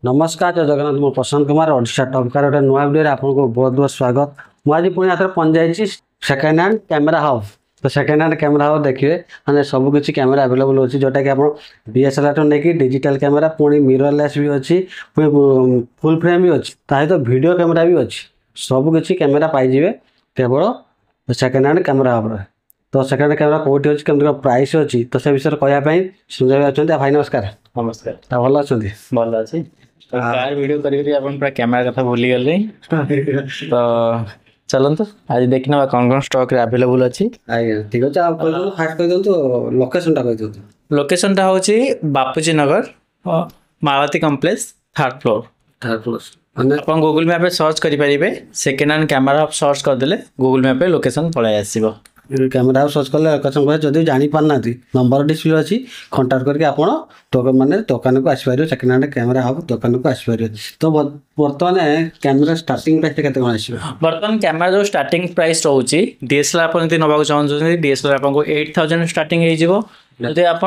नमस्कार जय जगन्नाथ मु प्रशांत कुमार ओडिशा टॉपकार गोटे नुआ वीडियो आपको बहुत बहुत स्वागत। मुझे पुणी आथर पहुंच जाइए सेकेंड हैंड कैमेरा हाउस। तो सेकेंड हैंड कैमेरा हाउस देखिए मैंने सबकि कैमेरा अवेलेबल अच्छी जोटा कि आप डीएसएलआर तो नहीं डिजिटल कैमेरा पुणी मिररलेस भी अच्छी पुणी फुल फ्रेम भी अच्छी सहित वीडियो कैमेरा भी अच्छी सबकि कैमेरा पाइबे केवल सेकेंड हैंड कैमेरा हाउस। तो सेकेंड हैंड कैमेरा कौटी अच्छी कमी प्राइस अच्छी तो से विषय कहवाई संजय अच्छा भाई नमस्कार। नमस्कार भल अच्छा भल अच्छी कार वीडियो करी अपन पूरा कैमरा कथा भूली गले तो चलते आज देखना कौन कौन स्टॉक अवेलेबल अच्छी। आज्ञा ठीक अच्छे आप फास्ट कह दिखाँ लोकेशन टा कह लोकेशन टा हूँ बापूजी नगर मालती कॉम्प्लेक्स थर्ड फ्लोर आप गूगल मैप सर्च करेंगे सेकेंड हैंड कैमरा सर्च करदे गूगल मैप लोकेशन पलि आसो। कैमेरा सर्च कले लोकेशन कहे जब जापारना नंबर डिस्प्ले अच्छी कंटाक्ट करके आप मैंने दुकान को आसपारे सेकेंड हैंड कैमेरा हम दुकान को आसपारे। तो बर्तमान कैमेरा स्टार्टिंग प्राइस के बर्तमान कैमेरा जो स्टार्टिंग प्राइस रोचे डीएसएलआर आप नवाक चाहते डीएसएलआर आपको 8000 स्टार्टिंग हो जब आप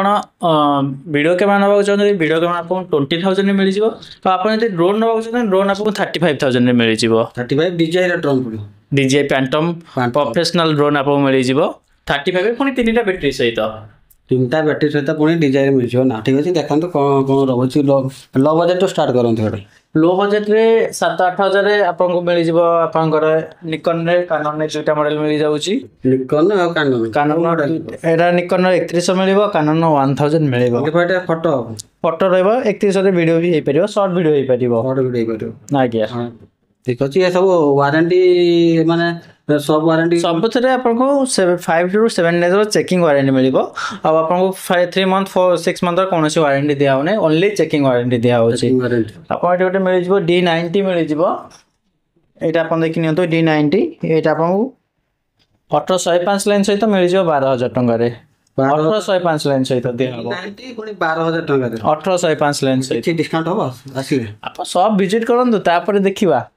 वीडियो कैमेरा नवाक चाहते वीडियो कैमेरा आपको 20,000 मिल जाए। तो आप ड्रोन नवाक चाहते ड्रोन आपको 35,000 मिल जाए। 35 DJI ड्रोन पड़ो DJI फैंटम प्रोफेशनल ड्रोन आपको मिल जाए 35 पुणी 3टा बैटेरी सहित 3टा बैटेरी सहित पुणी DJI मिल जाए ना। ठीक अच्छे देखा कौन कौन रोचे लो बजेट तो स्टार्ट करते लो बजेट रे 7-8 हजार आपको मिल जाए निकन रे कानन ने दुटा मॉडल मिल जाउची निकन और कानन एटा निकन 3100 मिलिबो कानन 1000 मिलिबो। फोटो फोटो रहबो 3100 रे वीडियो भी हे परिबो शॉर्ट वीडियो हे परिबो आज्ञा ठीक अच्छे ये सब वारंटी माने सब वारंटी सब थे आपको 5 to 7 days चेकिंग वारंटी मिल आपको 3 month 6 month कौन सी वारंटी दिया होने ओनली चेकिंग वारंटी दिया होची। आपको गोटे मिल जाए D90 मिल जाए यहाँ आप देखी नि D90 ये आपको 1805 लाइन सहित मिल जाए 12,000 टकर 1805 लाइन सहित दिया 12,000 टकर 1805 लाइन सहित डिस्काउंट हम आसिले आप सब विजिट करूँ तापर देखा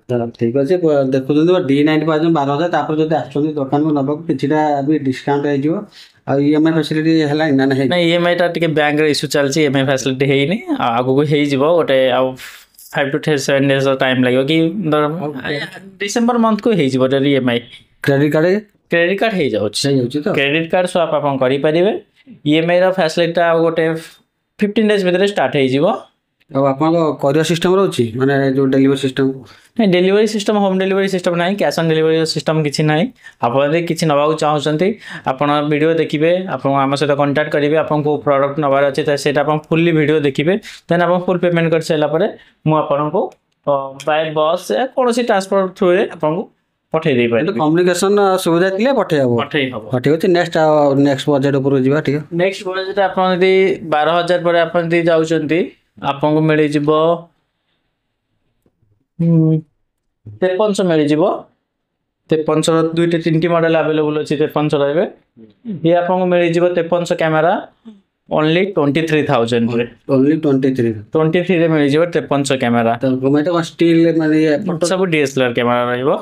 ठीक अच्छे देखुं D90 पाँच 12,000 जब आसुँच दुकान को नवा कि डिस्काउंट होEMI फैसिलिटी है ना ना EMI टा बैंक इश्यू चलती EMI फैसिलिटी है आगू हो गोटे 5 to 7 days टाइम लगे कि डिसेंबर मंथ को हो EMI क्रेडिट कार्ड हो जाए क्रेडिट कार्ड स्वाप आप करेंगे EMI फैसिलिटी गोटे 15 days भितर स्टार्ट हो कोरियर सिस्टम रोची माने जो डिलीवरी सिस्टम नहीं delivery system home delivery system ना कैश ऑन डिलीवरी सिस्टम किसी ना आप किसी नवाक चाहते आप वीडियो देखिए आप आम सहित कंटाक्ट करेंगे आपको प्रोडक्ट नवार अच्छे से फुल्ली वीडियो देखिए देन आप फुल पेमेंट कर सारापर मुझको बाय बस कौन ट्रांसपोर्ट थ्रू आपको पठे दे पारे कम्युनिकेशन सुविधा थी पठे हम ठीक अच्छे नेक्स्ट बजेट उपर जा ठीक नेक्स्ट बजेट आप 12,000 पर आप जाऊँच आपको मिल जाए 5300 मिल जाए 5300 दुईटा 3टी मॉडल अवेलेबल अच्छी 5300 रहे ये आपको मिल जाए 5300 कैमेरा ओनली 23,000 ओनली 23 रे मिल जाए 5300 कैमेरा स्टिल माने सब DSLR कैमेरा रहइबो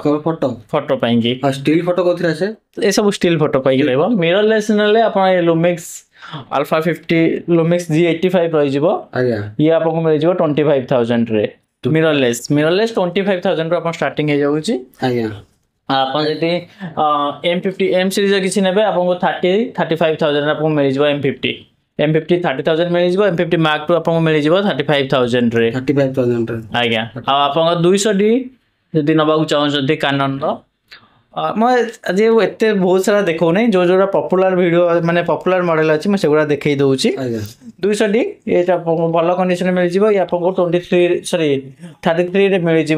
फोटो पाइंगी स्टिल फोटो कोथरा से ए सब स्टिल फोटो पाइंगी रहइबो मिररलेस नले अपन लुमिक्स अल्फा 50 लुमिक्स G85 रही जिवो ये आपको मिल जाए 25,000 रे मिररलेस 25,000 रो अपन स्टार्टिंग हो जाउची आप M50 M सीरीज किसी नेबे आपको 35,000 आपको मिल जाए M50 30,000 मिल जाए M50 Mark II आपको मिल जाए 35,000 रे आज्ञा आप 200D जदि नबाक चाहते कानन आज एत बहुत सारा देखो नहीं जो जो पॉपुलर वीडियो माने पॉपुलर मॉडल अच्छी मैं सेगुड़ा देखई दूची 200D ये भल कंडीशन मिल जाए ये आपको 33 रे मिल जाए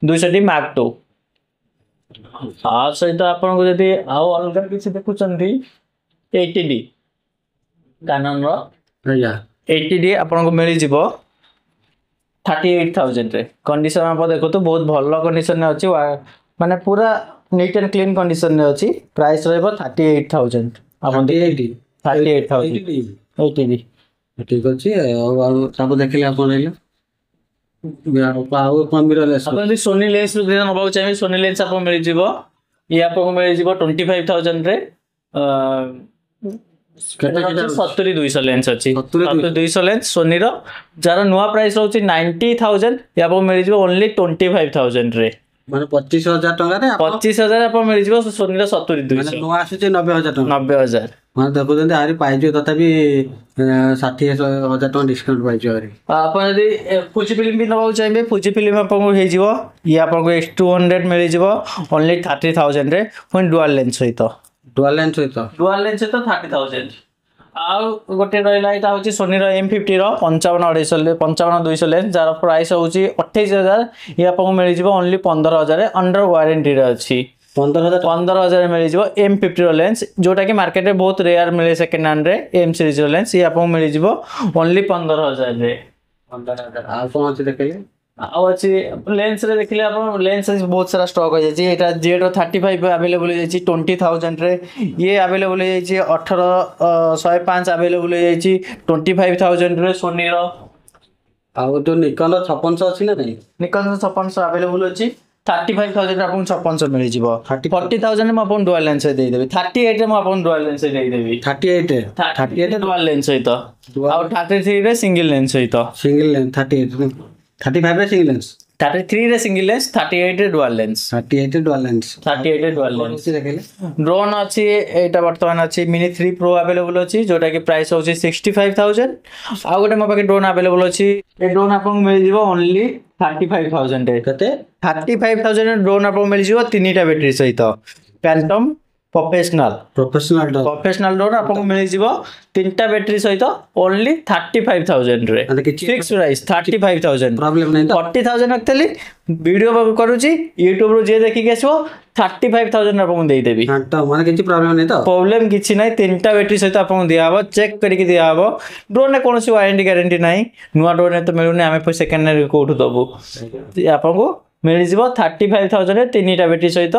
200D Mark II सहित आपको जदि आउ अलग किसी देखुं 80D कानन 80D आपको मिल जाए 38,000 रे कंडीशन आप देखो तो बहुत भल कंडीशन अच्छी माने पूरा नीट एंड क्लीन कंडीशन अच्छी प्राइस रहा 38,000 80D ठीक अच्छे सब देखिए आप सोनी लेंस नवाक चाहिए सोनी लेंस आप मिल जाए ये आपको मिल जाए 25,000 रे 70 200 लेंस अच्छी 70 200 लेंस सोनी रो जार नुआ प्राइस रहउची 90,000 या आपको मिल जिवो ओनली 25,000 रे माने 25,000 टका रे 25,000 आपको मिल जिवो सोनी रो 70 200 माने नुआ आସୁଛି 90,000 टका 90,000 माने देखुଛନ୍ତି आरी पाइजो तथापि 60,000 टका डिस्काउंट पाइजो आरी आपण यदि फुजी फिल्म भी नबाउ चाहिए फुजी फिल्म आपको हे जिवो ये आपको X200 मिल जिवो ओनली 30,000 रे फोन डुअल लेंस सहित डुअल लेंस सहित 30,000 आउ गोटे रहिला एटा होची सोनी रो M50 रो 55 200 लेंस जार प्राइस होची 28,000 ये आपको मिल जिवो ओनली 15,000 अंडर वारंटी रे अछि 15,000 मिल जिवो M50 रो लेंस जोटा कि मार्केट रे बहुत रेयर मिले सेकंड हैंड रे M सीरीज रो लेंस ये आपको मिल जिवो ओनली 15,000 रे 15,000 आ कोन अछि देखले आउ अछि लेंस रे देखले आपण लेंस बहुत सारा स्टॉक हो जाय एटा जेड 35 अवेलेबल हो जाय 20,000 रे ये अवेलेबल हो जाय 105 अवेलेबल हो जाय 25,000 रे सोनी रो आउ तो निकॉन रो 5600 अछि ना नहीं निकॉन रो 5600 अवेलेबल अछि 35,000 आपन 5600 मिल जिवो 40,000 में आपन डुअल लेंस दे देबी 38 में आपन डुअल लेंस दे देबी 38 डुअल लेंस सहित आउ 33 रे सिंगल लेंस सहित सिंगल लेंस 38 35 रे सिंगल लेंस 33 रे सिंगल लेंस 38 रे डुअल लेंस 38 डुअल लेंस 38 रे डुअल लेंस देखले ड्रोन अछि एटा वर्तमान अछि मिनी 3 प्रो अवेलेबल अछि जोटा कि प्राइस होछि 65,000 आ गोटे mo पाके ड्रोन अवेलेबल अछि ए ड्रोन आपन मिल जिवो ओनली 35,000 रे कते 35,000 रे ड्रोन आपन मिल जिवो तीनटा बैटरी सहित फैंटम प्रोफेशनल ड्रोन आपको मिल जिवो तीनटा बैटरी सहित ओनली 35,000 रे फिक्स प्राइस 35,000 प्रॉब्लम नहीं 40,000 रखतली वीडियो करूची YouTube रो जे देखि के आसो 35,000 आपको देई देबी हां तो माने किछि प्रॉब्लम नहीं तो प्रॉब्लम किछि नहीं तीनटा बैटरी सहित आपको दिया हबो चेक करके दिया हबो ड्रोन ने कोनोसी वारंटी गारंटी नहीं नुवा ड्रोन ने तो मिलुनी हमें पे सेकंड हैंड कोठु दबो आपको मिल जिवो 35,000 रे तीनटा बैटरी सहित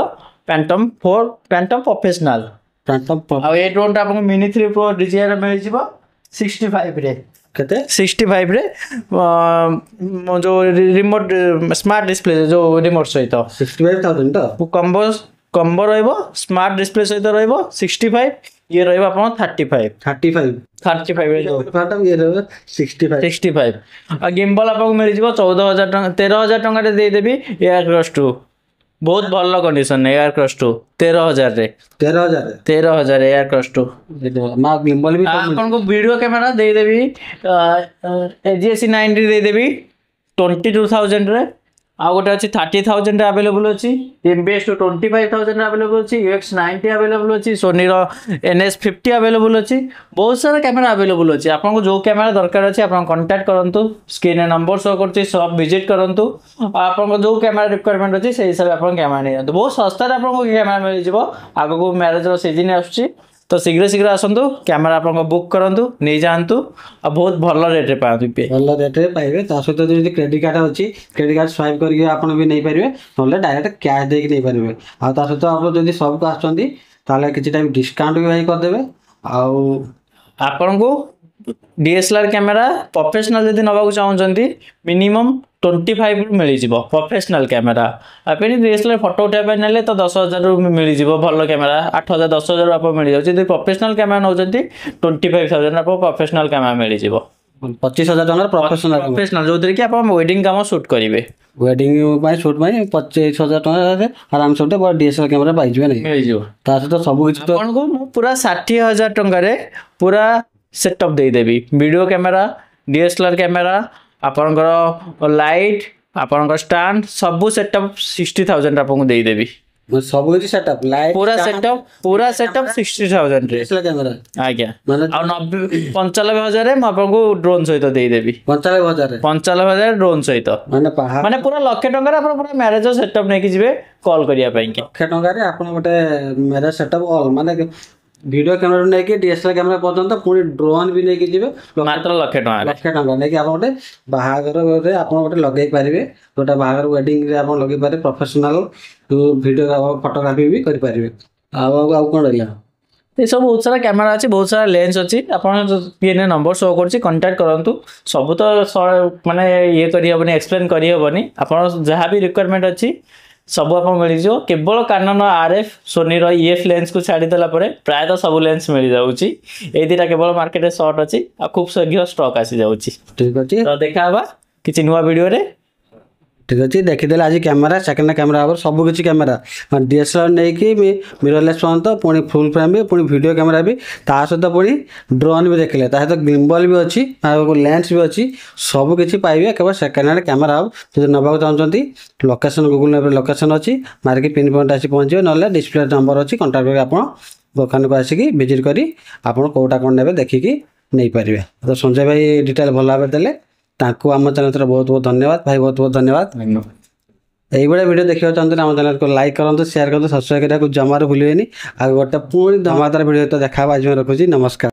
फैंटम प्रोफेशनल आ ए ड्रोन टा आपको मिनी 3 प्रो DJI रे मिल जिवो 65 रे कते 65 रे जो रिमोट स्मार्ट डिस्प्ले जो रिमोट सहित 65,000 तो कॉम्बो रहइबो स्मार्ट डिस्प्ले सहित रहइबो 65 ये रहइबो आपन 35 रे जो फैंटम ये रहइबो 65 आ गिम्बल आपको मिल जिवो 14,000 टका 13,000 टका रे दे देबी एयर क्रॉस 2 बहुत भल कंडीशन है एयर क्रॉस 2 13,000 रे 13,000 एयर क्रॉस 2 मा गिम्बल भी आपन को वीडियो कैमरा दे देबी AGS 90 दे देबी 22,000 रे आ गोटे अछि 30,000 रे अवेलेबल अछि MBS 25,000 रे अवेलेबल अछि UX 90 अवेलेबल अछि सोनी रो NS 50 अवेलेबल अछि बहुत सारा कैमरा अवेलेबल अछि आपन को जो कैमरा दरकार अछि आपन कांटेक्ट करंतु स्क्रीन नंबर शो करछि सब विजिट करंतु आपन को जो कैमरा रिक्वायरमेंट अछि से हिसाब आपन कैमरा नै बहुत सस्ता रे आपन को कैमरा मिल जिवो आगो को मैरिज रो सीजन आछी तो शीघ्र आसंतु कैमरा आपन बुक करंतु नै जानतु आ बहुत भल रेट रे पातु पे भल रेट रे पाइबे ता सहित जे क्रेडिट कार्ड अछि क्रेडिट कार्ड स्वाइप करके आपन भी नै परिबे नले डायरेक्ट कैश दे के नै परिबे आ ता सहित आप जदी सब को आछंती ताले किछि टाइम डिस्काउंट भी भाई कर देबे आ आपन को DSLR कैमरा प्रोफेशनल जदी नबाकू चाहउचंती मिनिमम 25 मिल जिवो प्रोफेशनल कैमरा अपन DSLR फोटो उठाबे नेले तो 10,000 रु मिल जिवो भलो कैमरा 8,000 10,000 आप मिल जाउ जदी प्रोफेशनल कैमरा नउचंती 25,000 आप प्रोफेशनल कैमरा मिल जिवो 25,000 टका प्रोफेशनल जो कि आप वेडिंग काम शूट करिवे वेडिंग बाय शूट बाय 25,000 टका रे आराम से उठे DSLR कैमरा पाइ जबे नै मिल जिवो ता से तो सब किछ तो आपन को पूरा 60,000 टका रे पूरा सेटअप दे देबी वीडियो कैमरा DSLR कैमरा आपनकर लाइट आपनकर स्टैंड सब सेटअप 60,000 आपन को दे देबी सब किछ सेटअप लाइट पूरा सेटअप 60,000 रे DSLR कैमरा आज्ञा आ 95,000 रे म आपन को ड्रोन सहित दे देबी 95,000 ड्रोन सहित माने पूरा लाख टका रे आपन पूरा मैरिज सेटअप नै कि जिवे कॉल करिया पई कि लाख टका रे आपन गोटे मैरिज सेटअप ऑल माने वीडियो कैमरा नै कि DSLR कैमरा पर्यंत पूरी ड्रोन भी नै कि जिवे मात्र लाख टका नै कि आपन गोटे बाहागर रे आपन गोटे लगै परिबे गोटे बाहागर वेडिंग रे आपन लगै पारे प्रोफेशनल वीडियो फोटोग्राफी भी करि परिबे आ कोन रहला ये सब बहुत सारा कैमरा अच्छी बहुत सारा लेंस अच्छी आपन पीएन नंबर शो करछि कांटेक्ट करंतु सब तो माने ये करी हबनी एक्सप्लेन करी हबनी आपन जहां भी रिक्वायरमेंट अच्छी सब आप मिल जाओ केवल कानन RF सोनी EF लेंस को छाड़ी देला परे प्राय तो सब लेंस मिल जाउची ए दिटा केवल मार्केट रे शॉर्ट अछि आ खूब शीघ्र स्टॉक आसी जाउची ठीक अछि तो देखा हबा किछि नुवा वीडियो रे ठीक अच्छे देखीदे आज कैमेरा सेकेंड कैमेरा हम सब किसी कैमेरा DSLR नहीं कि मिररलेस पर्यंत पुणी फुल फ्रेम भी पुणी वीडियो कैमेरा भी ता सहित पुणी ड्रोन भी देखिले ता सहित गिम्बल भी अच्छी लेंस भी अच्छी सब किसी पाइबे केवल सेकेंड हैंड कैमेरा हम जो नवाक चाहते लोकेशन गूगल मैप लोकेशन अच्छी मारिकी पिन पॉइंट आसी पहुँचे ना डिस्प्ले नंबर अच्छी कंटाक्ट करके आप दुकान को आसिक विजिट करी आप कौटा कौन ने देखिकी नहीं पारे। तो संजय भाई डिटेल भल भाव देले ताकू आम चैनल बहुत बहुत धन्यवाद भाई बहुत बहुत धन्यवाद। यही वीडियो देखा चाहते आम चैनल को लाइक करूँ शेयर करूँ सब्सक्राइब करने को जमार भूलें आ गोटे पुणी धमादार वीडियो तो देखा आज मैं रखुची नमस्कार।